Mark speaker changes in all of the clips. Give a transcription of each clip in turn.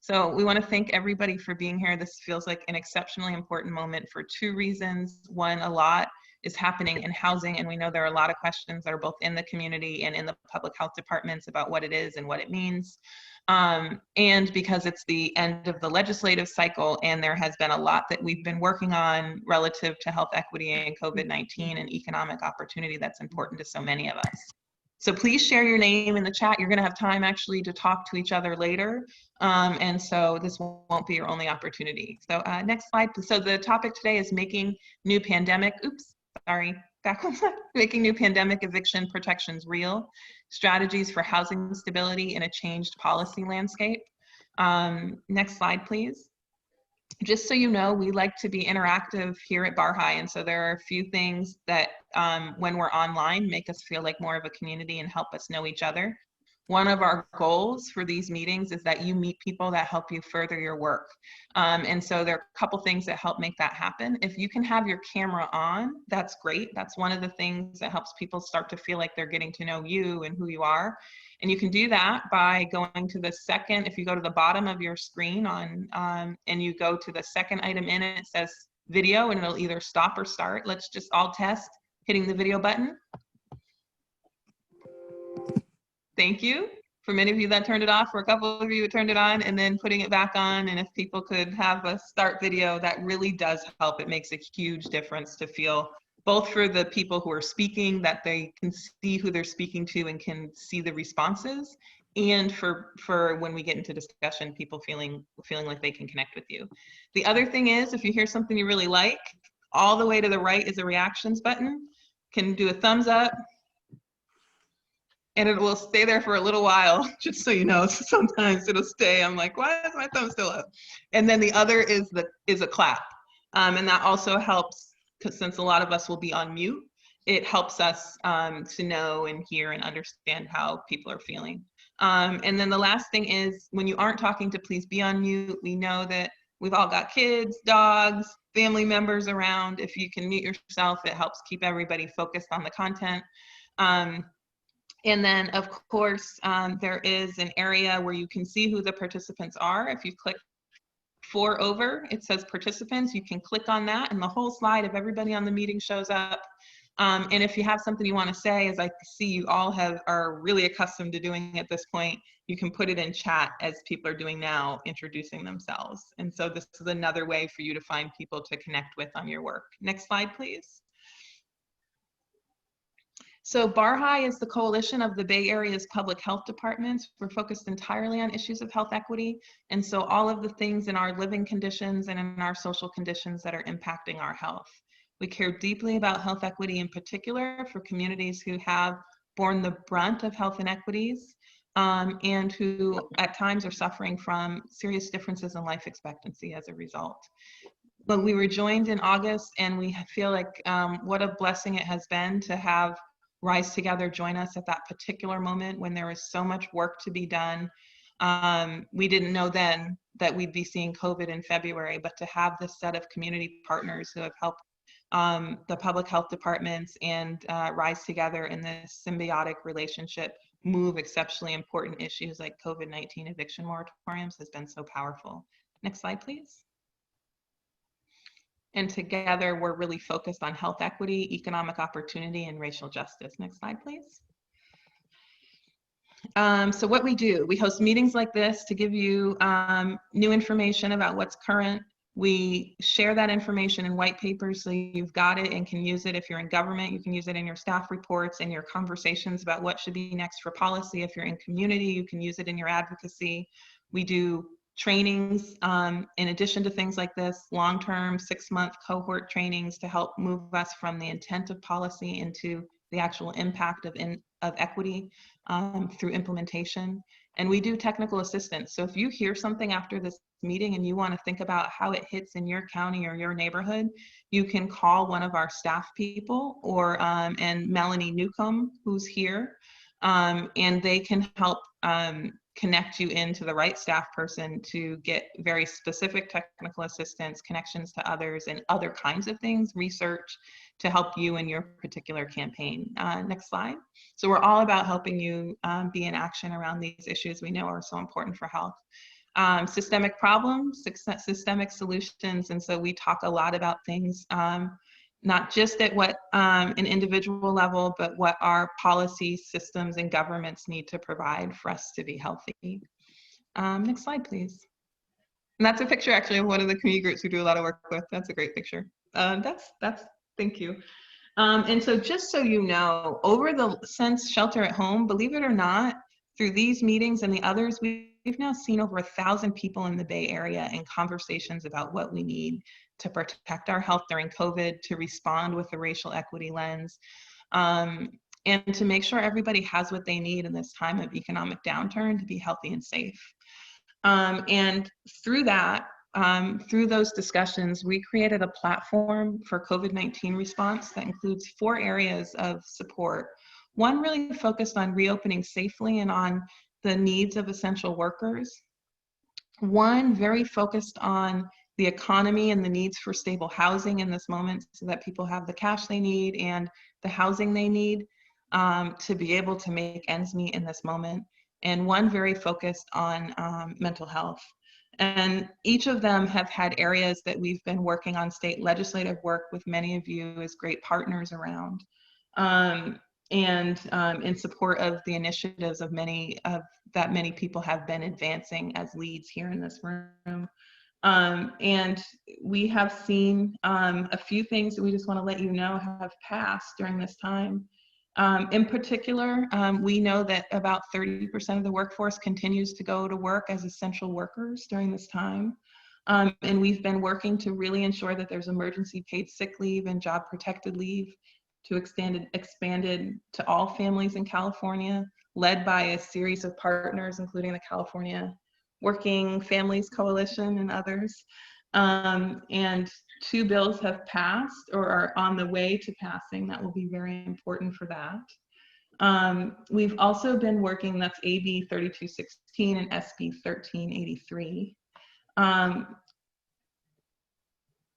Speaker 1: So we want to thank everybody for being here. This feels like an exceptionally important moment for two reasons. One, a lot is happening in housing, and we know there are a lot of questions that are both in the community and in the public health departments about what it is and what it means. And because it's the end of the legislative cycle, and there has been a lot that we've been working on relative to health equity and COVID-19 and economic opportunity that's important to so many of us. So please share your name in the chat. You're going to have time actually to talk to each other later. And so this won't be your only opportunity. So next slide. So the topic today is making new pandemic, making new pandemic eviction protections real, strategies for housing stability in a changed policy landscape. Next slide, please. Just so you know, we like to be interactive here at BARHII, and so there are a few things that when we're online make us feel like more of a community and help us know each other. One of our goals for these meetings is that you meet people that help you further your work. And so there are a couple things that help make that happen. If you can have your camera on, that's great. That's one of the things that helps people start to feel like they're getting to know you and who you are. And you can do that by going to the second, if you go to the bottom of your screen and you go to the second item in it, it says video, and it'll either stop or start. Let's just all test hitting the video button. Thank you. For many of you that turned it off, for a couple of you who turned it on, and then putting it back on. And if people could have a start video, that really does help. It makes a huge difference to feel, both for the people who are speaking, that they can see who they're speaking to and can see the responses, and for when we get into discussion, people feeling like they can connect with you. The other thing is, if you hear something you really like, all the way to the right is a reactions button. Can do a thumbs up, and it will stay there for a little while, just so you know. So sometimes it'll stay. I'm like, why is my thumb still up? And then the other is a clap, and that also helps, because since a lot of us will be on mute, it helps us to know and hear and understand how people are feeling. And then the last thing is, when you aren't talking, to please be on mute. We know that we've all got kids, dogs, family members around. If you can mute yourself, it helps keep everybody focused on the content. And then, of course, there is an area where you can see who the participants are. If you click 4 over, it says participants. You can click on that, and the whole slide of everybody on the meeting shows up. And if you have something you want to say, as I see you all are really accustomed to doing at this point, you can put it in chat, as people are doing now, introducing themselves. And so this is another way for you to find people to connect with on your work. Next slide, please. So BARHII is the coalition of the Bay Area's public health departments. We're focused entirely on issues of health equity. And so all of the things in our living conditions and in our social conditions that are impacting our health. We care deeply about health equity, in particular for communities who have borne the brunt of health inequities and who at times are suffering from serious differences in life expectancy as a result. But we were joined in August, and we feel like what a blessing it has been to have Rise Together join us at that particular moment when there was so much work to be done. We didn't know then that we'd be seeing COVID in February, but to have this set of community partners who have helped the public health departments and Rise Together in this symbiotic relationship move exceptionally important issues like COVID-19 eviction moratoriums has been so powerful. Next slide, please. And together, we're really focused on health equity, economic opportunity, and racial justice. Next slide, please. So what we do, we host meetings like this to give you new information about what's current. We share that information in white papers, so you've got it and can use it. If you're in government, you can use it in your staff reports and your conversations about what should be next for policy. If you're in community, you can use it in your advocacy. We do trainings, in addition to things like this, long-term 6-month cohort trainings to help move us from the intent of policy into the actual impact of equity through implementation. And we do technical assistance. So if you hear something after this meeting and you want to think about how it hits in your county or your neighborhood, you can call one of our staff people, or and Melanie Newsom, who's here, and they can help connect you into the right staff person to get very specific technical assistance, connections to others, and other kinds of things, research to help you in your particular campaign. Next slide. So we're all about helping you be in action around these issues we know are so important for health. systemic problems, systemic solutions. And so we talk a lot about things, not just at what an individual level, but what our policy systems and governments need to provide for us to be healthy. Next slide, please. And that's a picture actually of one of the community groups we do a lot of work with. That's a great picture. Thank you. And so just so you know, since shelter at home, believe it or not, through these meetings and the others, we've now seen over 1,000 people in the Bay Area in conversations about what we need to protect our health during COVID, to respond with a racial equity lens, and to make sure everybody has what they need in this time of economic downturn to be healthy and safe. And through that, through those discussions, we created a platform for COVID-19 response that includes 4 areas of support. One really focused on reopening safely and on the needs of essential workers. One very focused on the economy and the needs for stable housing in this moment so that people have the cash they need and the housing they need to be able to make ends meet in this moment. And one very focused on mental health. And each of them have had areas that we've been working on state legislative work with many of you as great partners around. And in support of the initiatives of that many people have been advancing as leads here in this room. And we have seen a few things that we just want to let you know have passed during this time. In particular, we know that about 30% of the workforce continues to go to work as essential workers during this time. And we've been working to really ensure that there's emergency paid sick leave and job protected leave to expanded to all families in California, led by a series of partners, including the California Working Families Coalition and others. And 2 bills have passed or are on the way to passing. That will be very important for that. We've also been working, that's AB 3216 and SB 1383.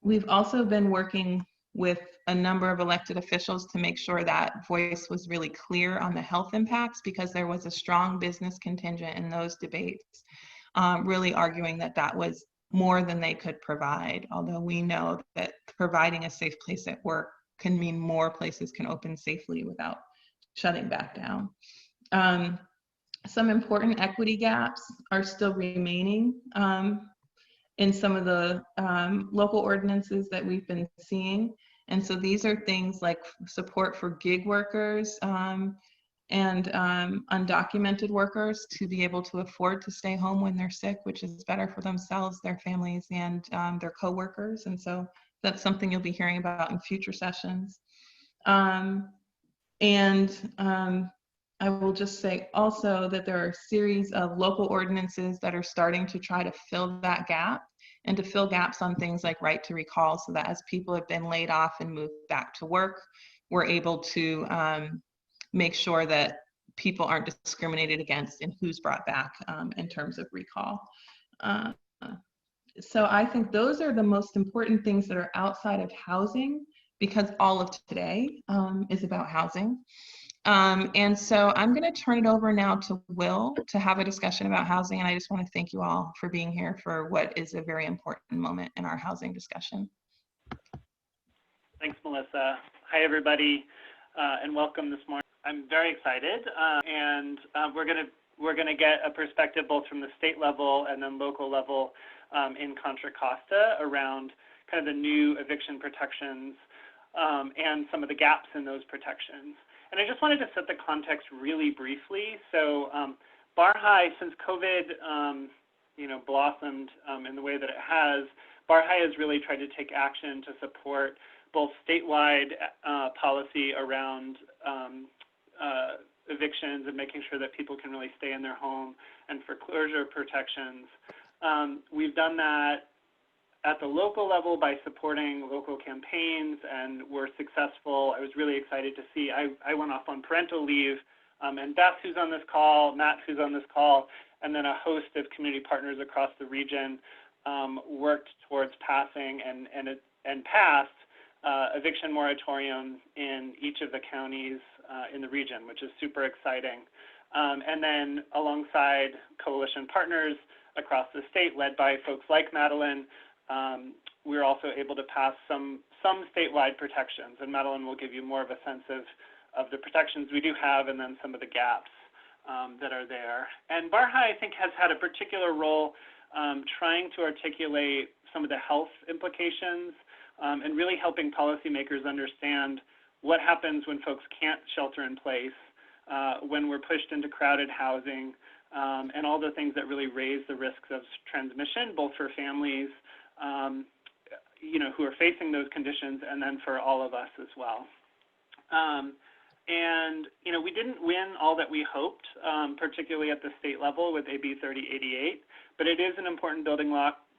Speaker 1: We've also been working with a number of elected officials to make sure that voice was really clear on the health impacts, because there was a strong business contingent in those debates, really arguing that that was more than they could provide, although we know that providing a safe place at work can mean more places can open safely without shutting back down. Some important equity gaps are still remaining in some of the local ordinances that we've been seeing. And so these are things like support for gig workers and undocumented workers to be able to afford to stay home when they're sick, which is better for themselves, their families, and their coworkers. And so that's something you'll be hearing about in future sessions. I will just say also that there are a series of local ordinances that are starting to try to fill that gap and to fill gaps on things like right to recall, so that as people have been laid off and moved back to work, we're able to make sure that people aren't discriminated against and who's brought back in terms of recall. So I think those are the most important things that are outside of housing, because all of today is about housing. And so I'm going to turn it over now to Will to have a discussion about housing. And I just want to thank you all for being here for what is a very important moment in our housing discussion.
Speaker 2: Thanks, Melissa. Hi, everybody, and welcome this morning. I'm very excited, and we're gonna get a perspective both from the state level and then local level in Contra Costa around kind of the new eviction protections and some of the gaps in those protections. And I just wanted to set the context really briefly. So BARHII, since COVID blossomed in the way that it has, BARHII has really tried to take action to support both statewide policy around evictions and making sure that people can really stay in their home, and foreclosure protections. We've done that at the local level by supporting local campaigns, and we're successful. I was really excited to see, I went off on parental leave, and Beth, who's on this call, Matt, who's on this call, and then a host of community partners across the region worked towards passing and passed eviction moratorium in each of the counties in the region, which is super exciting. And then alongside coalition partners, across the state, led by folks like Madeline. We're also able to pass some statewide protections, and Madeline will give you more of a sense of the protections we do have and then some of the gaps that are there. And BARHII, I think, has had a particular role trying to articulate some of the health implications and really helping policymakers understand what happens when folks can't shelter in place, when we're pushed into crowded housing, and all the things that really raise the risks of transmission, both for families, who are facing those conditions, and then for all of us as well. And we didn't win all that we hoped, particularly at the state level with AB 3088, but it is an important building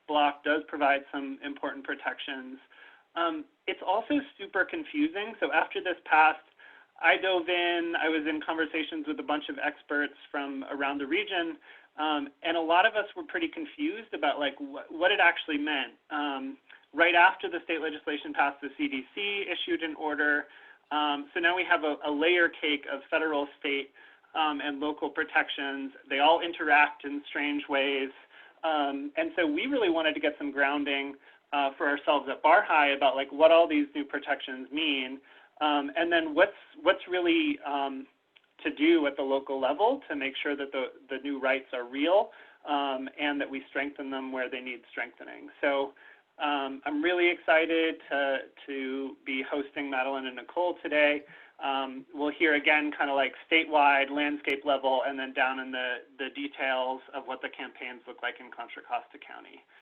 Speaker 2: block, does provide some important protections. It's also super confusing. So after this passed, I dove in, I was in conversations with a bunch of experts from around the region, and a lot of us were pretty confused about what it actually meant. Right after the state legislation passed, the CDC issued an order. So now we have a layer cake of federal, state, and local protections. They all interact in strange ways. And so we really wanted to get some grounding for ourselves at BARHII about what all these new protections mean, and then what's really to do at the local level to make sure that the new rights are real, and that we strengthen them where they need strengthening. So I'm really excited to be hosting Madeline and Nicole today. We'll hear again kind of statewide, landscape level, and then down in the details of what the campaigns look like in Contra Costa County.